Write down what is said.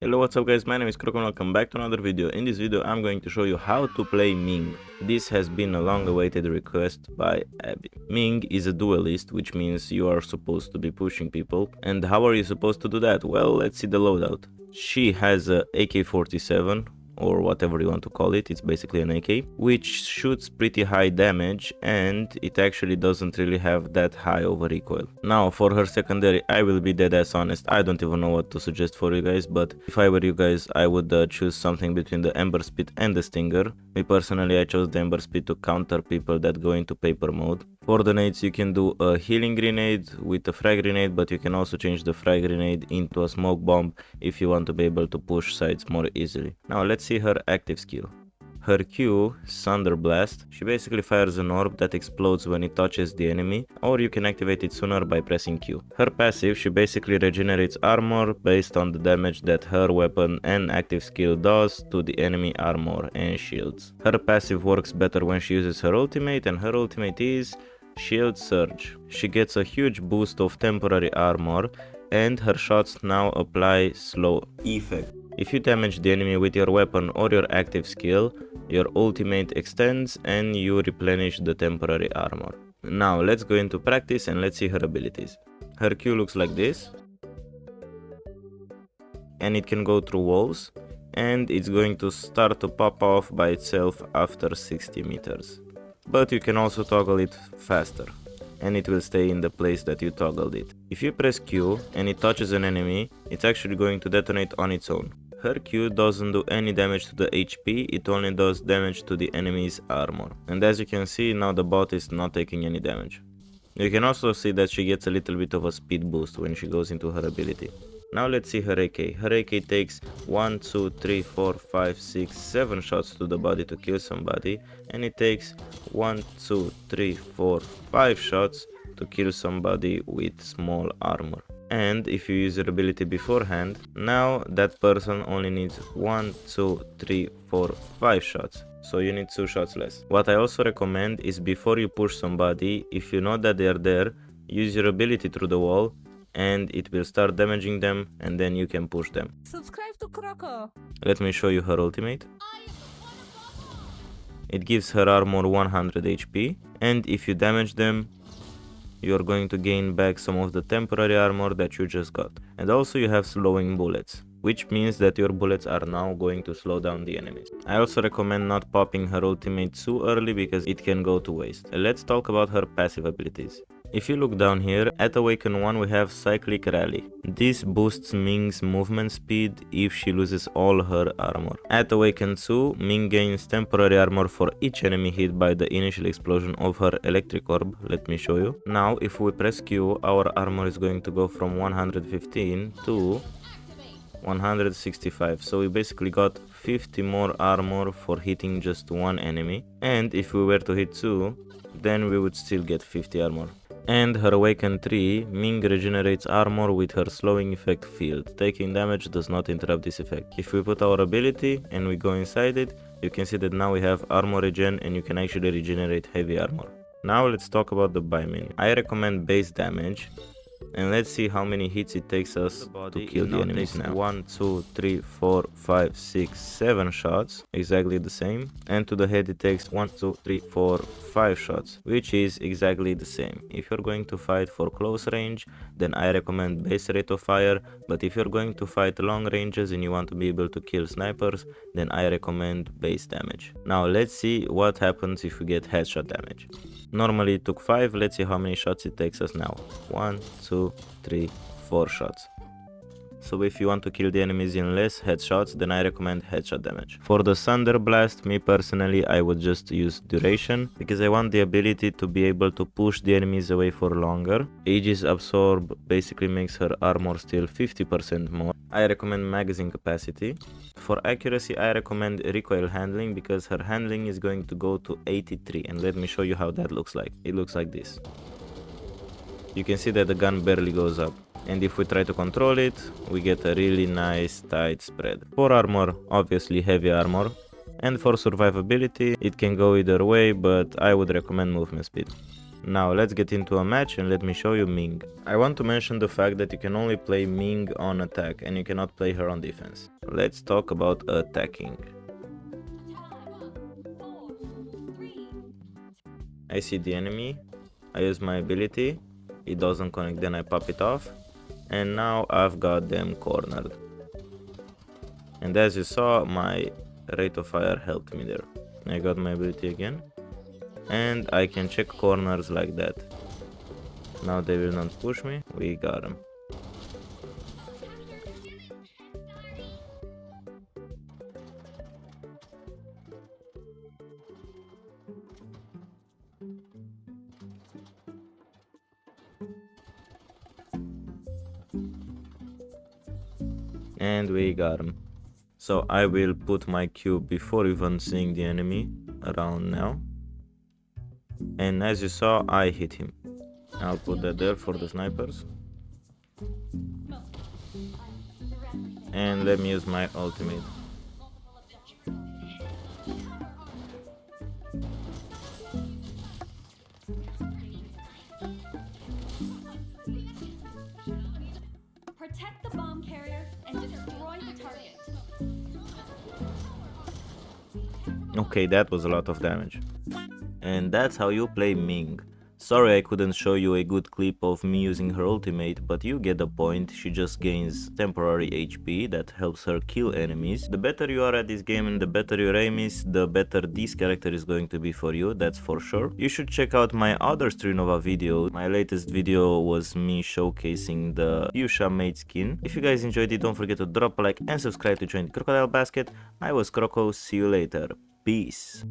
Hello, what's up guys, my name is Croko and welcome back to another video. In this video I'm going to show you how to play Ming. This has been a long awaited request by Abby. Ming is a duelist, which means you are supposed to be pushing people. And how are you supposed to do that? Well, let's see the loadout. She has a AK-47, or whatever you want to call it, it's basically an AK, which shoots pretty high damage and it actually doesn't really have that high over recoil. Now for her secondary, I will be dead ass honest, I don't even know what to suggest for you guys, but if I were you guys, I would choose something between the Ember Spit and the Stinger. Me personally, I chose the Ember Spit to counter people that go into paper mode. For the nades, you can do a healing grenade with a frag grenade, but you can also change the frag grenade into a smoke bomb if you want to be able to push sides more easily. Now let's see her active skill. Her Q, Thunder Blast, she basically fires an orb that explodes when it touches the enemy, or you can activate it sooner by pressing Q. Her passive, she basically regenerates armor based on the damage that her weapon and active skill does to the enemy armor and shields. Her passive works better when she uses her ultimate, and her ultimate is Shield Surge. She gets a huge boost of temporary armor, and her shots now apply slow effect. If you damage the enemy with your weapon or your active skill, your ultimate extends and you replenish the temporary armor. Now let's go into practice and let's see her abilities. Her Q looks like this, and it can go through walls, and it's going to start to pop off by itself after 60 meters. But you can also toggle it faster, and it will stay in the place that you toggled it. If you press Q and it touches an enemy, it's actually going to detonate on its own. Her Q doesn't do any damage to the HP, it only does damage to the enemy's armor. And as you can see, now the bot is not taking any damage. You can also see that she gets a little bit of a speed boost when she goes into her ability. Now let's see her AK. Her AK takes 1, 2, 3, 4, 5, 6, 7 shots to the body to kill somebody, and it takes 1, 2, 3, 4, 5 shots to kill somebody with small armor. And if you use your ability beforehand, now that person only needs 1, 2, 3, 4, 5 shots. So you need 2 shots less. What I also recommend is before you push somebody, if you know that they are there, use your ability through the wall and it will start damaging them, and then you can push them. Subscribe to Croko. Let me show you her ultimate. It gives her armor 100 HP, and if you damage them, you're going to gain back some of the temporary armor that you just got. And also you have slowing bullets, which means that your bullets are now going to slow down the enemies. I also recommend not popping her ultimate too early because it can go to waste. Let's talk about her passive abilities. If you look down here, at Awaken 1 we have Cyclic Rally. This boosts Ming's movement speed if she loses all her armor. At Awaken 2, Ming gains temporary armor for each enemy hit by the initial explosion of her electric orb. Let me show you. Now if we press Q, our armor is going to go from 115 to 165, so we basically got 50 more armor for hitting just one enemy, and if we were to hit 2, then we would still get 50 armor. And her Awaken 3, Ming regenerates armor with her slowing effect field. Taking damage does not interrupt this effect. If we put our ability and we go inside it, you can see that now we have armor regen and you can actually regenerate heavy armor. Now let's talk about the buy menu. I recommend base damage, and let's see how many hits it takes us to kill the enemies now. 1, 2, 3, 4, 5, 6, 7 shots, exactly the same. And to the head it takes 1, 2, 3, 4, 5 shots, which is exactly the same. If you're going to fight for close range, then I recommend base rate of fire. But if you're going to fight long ranges and you want to be able to kill snipers, then I recommend base damage. Now let's see what happens if we get headshot damage. Normally it took 5, let's see how many shots it takes us now. 1, 2, 3, 4 shots. So if you want to kill the enemies in less headshots, then I recommend headshot damage. For the Thunder Blast, me personally, I would just use duration, because I want the ability to be able to push the enemies away for longer. Aegis Absorb basically makes her armor still 50% more. I recommend magazine capacity. For accuracy, I recommend recoil handling, because her handling is going to go to 83, and let me show you how that looks like. It looks like this. You can see that the gun barely goes up. And if we try to control it, we get a really nice tight spread. For armor, obviously heavy armor. And for survivability, it can go either way, but I would recommend movement speed. Now let's get into a match and let me show you Ming. I want to mention the fact that you can only play Ming on attack and you cannot play her on defense. Let's talk about attacking. I see the enemy, I use my ability, it doesn't connect, then I pop it off, and now I've got them cornered. And as you saw, my rate of fire helped me there. I got my ability again, and I can check corners like that. Now they will not push me, we got them. And we got him. So I will put my cube before even seeing the enemy around now. And as you saw, I hit him. I'll put that there for the snipers. And let me use my ultimate. Protect the bomb carrier and destroy the target. Okay, that was a lot of damage. And that's how you play Ming. Sorry I couldn't show you a good clip of me using her ultimate, but you get the point. She just gains temporary HP that helps her kill enemies. The better you are at this game and the better your aim is, the better this character is going to be for you, that's for sure. You should check out my other Strinova video. My latest video was me showcasing the Fuchsia maid skin. If you guys enjoyed it, don't forget to drop a like and subscribe to join the Crocodile Basket. I was Croko, see you later. Peace.